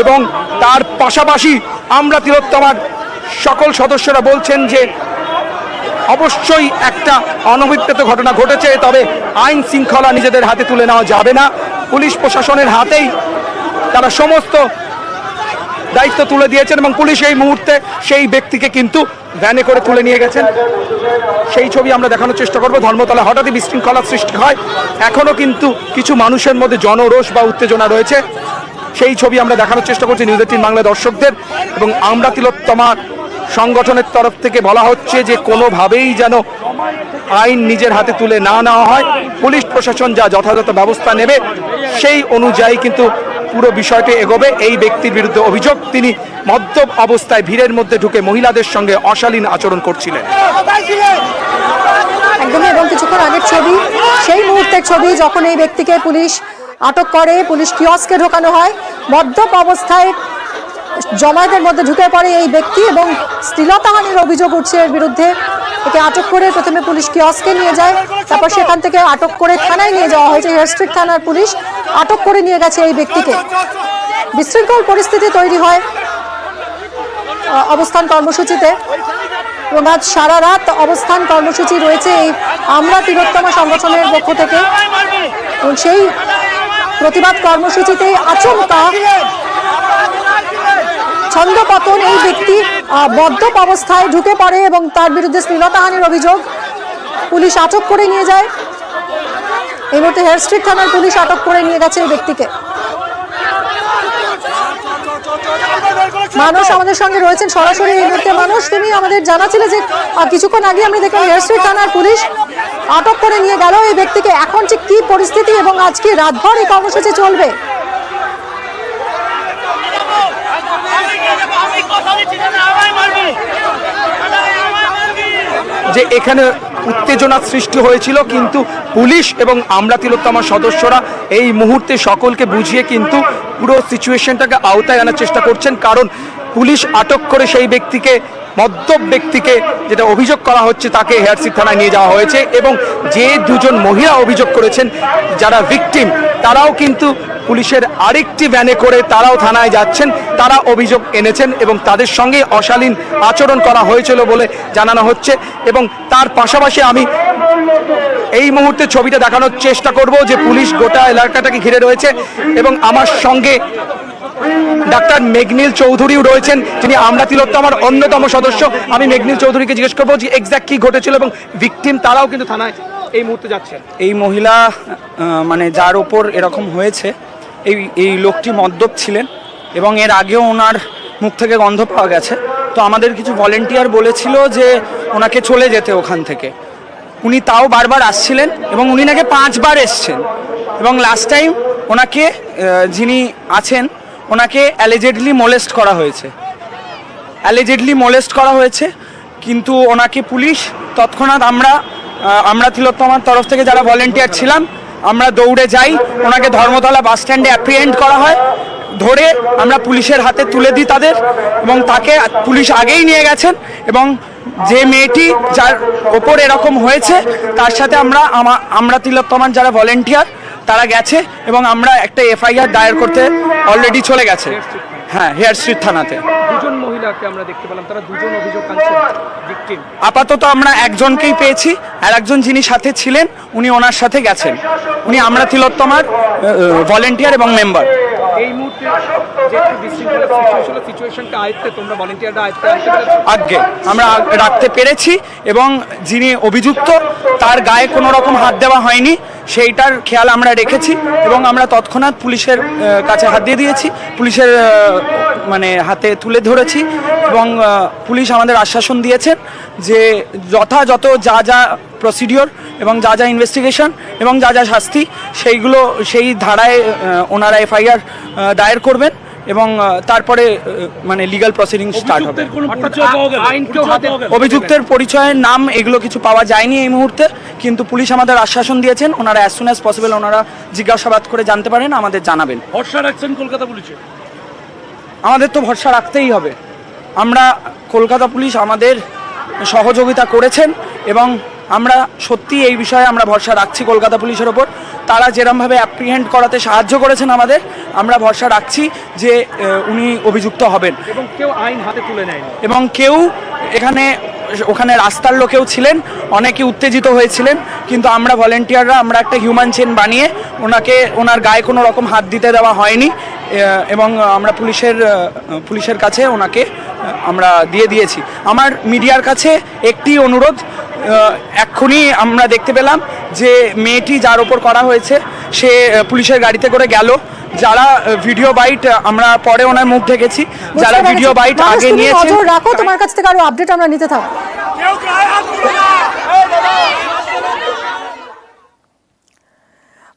এবং তার পাশাপাশি আমরা তিলোত্তমার সকল সদস্যরা বলছেন যে অবশ্যই একটা অনভিপ্রেত ঘটনা ঘটেছে, তবে আইন শৃঙ্খলা নিজেদের হাতে তুলে নেওয়া যাবে না। পুলিশ প্রশাসনের হাতেই তারা সমস্ত দায়িত্ব তুলে দিয়েছেন এবং পুলিশ এই মুহূর্তে সেই ব্যক্তিকে কিন্তু ভ্যানে করে তুলে নিয়ে গেছেন। সেই ছবি আমরা দেখানোর চেষ্টা করব। ধর্মতলা হঠাৎই বিশৃঙ্খলার সৃষ্টি হয়, এখনো কিন্তু কিছু মানুষের মধ্যে জনরোষ বা উত্তেজনা রয়েছে। সেই ছবি আমরা দেখানোর চেষ্টা করছি নিউজ 18 বাংলা দর্শকদের। এবং আমরা তিলোত্তমার সংগঠনের তরফ থেকে বলা হচ্ছে যে কোনোভাবেই যেন আইন নিজের হাতে তুলে না নেওয়া হয়। পুলিশ প্রশাসন যা যথাযথ ব্যবস্থা নেবে সেই অনুযায়ী কিন্তু পুরো বিষয়টি এগোবে। এই ব্যক্তির বিরুদ্ধে অভিযোগ তিনি মদ্যপ অবস্থায় ভিড়ের মধ্যে ঢুকে মহিলাদের সঙ্গে অশালীন আচরণ করছিলেন। একদমই, এবং কিছুক্ষণ আগের ছবি, সেই মুহূর্তের ছবি যখন এই ব্যক্তিকে পুলিশ আটক করে, পুলিশ কিয়স্কে ঢোকানো হয়। মদ্যপ অবস্থায় জমায়েতের মধ্যে ঢুকে পড়ে এই ব্যক্তি এবং শ্লীলতাহানির অভিযোগ উঠছে এর বিরুদ্ধে। একে আটক করে প্রথমে পুলিশ কিয়স্কে নিয়ে যায়, তারপর সেখান থেকে আটক করে থানায় নিয়ে যাওয়া হয়েছে। হেয়ার স্ট্রিট থানার পুলিশ আটক করে নিয়ে গেছে এই ব্যক্তিকে। বিশৃঙ্খল পরিস্থিতি তৈরি হয় অবস্থান কর্মসূচিতে এবং আজ সারা রাত অবস্থান কর্মসূচি রয়েছে এই আমরা তিলোত্তমা সংগঠনের পক্ষ থেকে। এবং সেই প্রতিবাদ কর্মসূচিতে আচমকা ছন্দপতন, এই ব্যক্তি মদ্যপ অবস্থায় ঢুকে পড়ে এবং তার বিরুদ্ধে শ্লীলতাহানির অভিযোগ। পুলিশ আটক করে নিয়ে যায়। এই মুহূর্তে হেয়ার স্ট্রিট থানার পুলিশ আটক করে নিয়ে গেছে এই ব্যক্তিকে। মানুষ আমাদের সঙ্গে রয়েছেন সরাসরি এই মুহূর্তে। মানুষ, তুমি আমাদের জানাছিলে যে কিছুক্ষণ আগে আমরা দেখলাম হেয়ার স্ট্রিট থানার পুলিশ আটক করে নিয়ে গেল এই ব্যক্তিকে। এখন ঠিক কি পরিস্থিতি এবং আজকে রাতভর এই কর্মসূচি চলবে? যে এখানে উত্তেজনার সৃষ্টি হয়েছিল, কিন্তু পুলিশ এবং আমরা তিলোত্তমার সদস্যরা এই মুহূর্তে সকলকে বুঝিয়ে কিন্তু পুরো সিচুয়েশনটাকে আওতায় আনার চেষ্টা করছেন। কারণ পুলিশ আটক করে সেই ব্যক্তিকে, মদ্যপ ব্যক্তিকে যেটা অভিযোগ করা হচ্ছে, তাকে হেয়ার স্ট্রিট থানায় নিয়ে যাওয়া হয়েছে। এবং যে দুজন মহিলা অভিযোগ করেছেন, যারা ভিকটিম, তারাও কিন্তু পুলিশের আরেকটি ভ্যানে করে তারাও থানায় যাচ্ছেন। তারা অভিযোগ এনেছেন এবং তাদের সঙ্গে অশালীন আচরণ করা হয়েছিল বলে জানানো হচ্ছে। এবং তার পাশাপাশি আমি এই মুহূর্তে ছবিটা দেখানোর চেষ্টা করব যে পুলিশ গোটা এলাকাটাকে ঘিরে রয়েছে এবং আমার সঙ্গে ডাক্তার মেঘনীল চৌধুরীও রয়েছেন, যিনি আমরা তিলোত্তমার অন্যতম সদস্য। আমি মেঘনীল চৌধুরীকে জিজ্ঞেস করবো যে এক্স্যাক্ট কি ঘটেছিল এবং ভিকটিম তারাও কিন্তু থানায় এই মুহূর্তে যাচ্ছেন। এই মহিলা মানে যার ওপর এরকম হয়েছে, এই লোকটি মদ্যপ ছিলেন এবং এর আগেও ওনার মুখ থেকে গন্ধ পাওয়া গেছে। তো আমাদের কিছু ভলেন্টিয়ার বলেছিল যে ওনাকে চলে যেতে ওখান থেকে। উনি তাও বারবার আসছিলেন এবং উনি নাকি 5 বার এসছেন। এবং লাস্ট টাইম ওনাকে, যিনি আছেন, ওনাকে অ্যালিজেডলি মোলেস্ট করা হয়েছে। কিন্তু ওনাকে পুলিশ তৎক্ষণাৎ, আমরা তিলোত্তমার তরফ থেকে যারা ভলেন্টিয়ার ছিলাম, আমরা দৌড়ে যাই। ওনাকে ধর্মতলা বাস স্ট্যান্ডে অ্যাপ্রিহেন্ড করা হয়, ধরে আমরা পুলিশের হাতে তুলে দিই তাদের। এবং তাকে পুলিশ আগেই নিয়ে গেছেন। এবং যে মেয়েটি যার ওপর এরকম হয়েছে, তার সাথে আমরা তিলোত্তমার যারা ভলেন্টিয়ার তারা গেছে এবং আমরা একটা FIR দায়ের করতে অলরেডি চলে গেছে। হ্যাঁ, হেয়ার স্ট্রিট থানাতে। দুজন মহিলাকে আমরা দেখতে পেলাম, তারা দুজন অভিযোগ আনছেন ভিকটিম। আপাতত আমরা একজনকেই পেয়েছি, আর একজন যিনি সাথে ছিলেন উনি ওনার সাথে গেছেন। উনি আমরা তিলোত্তমার ভলেন্টিয়ার এবং মেম্বার। এই মুহূর্তে যে বিশৃঙ্খলা সিচুয়েশনটা আয়ত্তে তোমরা ভলেন্টিয়াররা আয়ত্তে আনতে পেরেছো? আগে আমরা রাখতে পেরেছি এবং যিনি অভিযুক্ত তার গায়ে কোনো রকম হাত দেওয়া হয়নি, সেইটার খেয়াল আমরা রেখেছি। এবং আমরা তৎক্ষণাৎ পুলিশের কাছে হাত দিয়ে দিয়েছি, পুলিশের মানে হাতে তুলে ধরেছি। এবং পুলিশ আমাদের আশ্বাসন দিয়েছেন যে যথাযথ যা যা প্রসিডিওর এবং যা যা ইনভেস্টিগেশন এবং যা যা শাস্তি, সেই ধারায় ওনারা FIR দায়ের করবেন এবং তারপরে মানে লিগ্যাল প্রসিডিং স্টার্ট হবে। অভিযুক্তের পরিচয়ের নাম এগুলো কিছু পাওয়া যায়নি এই মুহূর্তে, কিন্তু পুলিশ আমাদের আশ্বাসন দিয়েছেন ওনারা অ্যাজ সুন অ্যাজ পসিবল ওনারা জিজ্ঞাসাবাদ করে জানতে পারেন, আমাদের জানাবেন। ভরসা রাখছেন কলকাতা পুলিশে? আমাদের তো ভরসা রাখতেই হবে। আমরা কলকাতা পুলিশ আমাদের সহযোগিতা করেছেন এবং আমরা সত্যি এই বিষয়ে আমরা ভরসা রাখছি কলকাতা পুলিশের ওপর। তারা যেরমভাবে অ্যাপ্রিহেন্ড করাতে সাহায্য করেছেন আমাদের, আমরা ভরসা রাখছি যে উনি অভিযুক্ত হবেন। এবং কেউ আইন হাতে তুলে নেয়নি। এবং কেউ ওখানে রাস্তার লোকেও ছিলেন, অনেকে উত্তেজিত হয়েছিলেন, কিন্তু আমরা ভলেন্টিয়াররা আমরা একটা হিউম্যান চেন বানিয়ে ওনার গায়ে কোনো রকম হাত দিতে দেওয়া হয়নি এবং আমরা পুলিশের কাছে ওনাকে আমরা দিয়ে দিয়েছি। আমার মিডিয়ার কাছে একটি অনুরোধ, এক্ষুনি আমরা দেখতে পেলাম যে মেয়েটি যার ওপর করা হয়েছে সে পুলিশের গাড়িতে করে গেল। যারা ভিডিও বাইট, আমরা পরে ওনার মুখ দেখেছি, যারা ভিডিও বাইট আগে নিয়েছে। রাখো, তোমার কাছ থেকে আরো আপডেট আমরা নিতে থাকবো।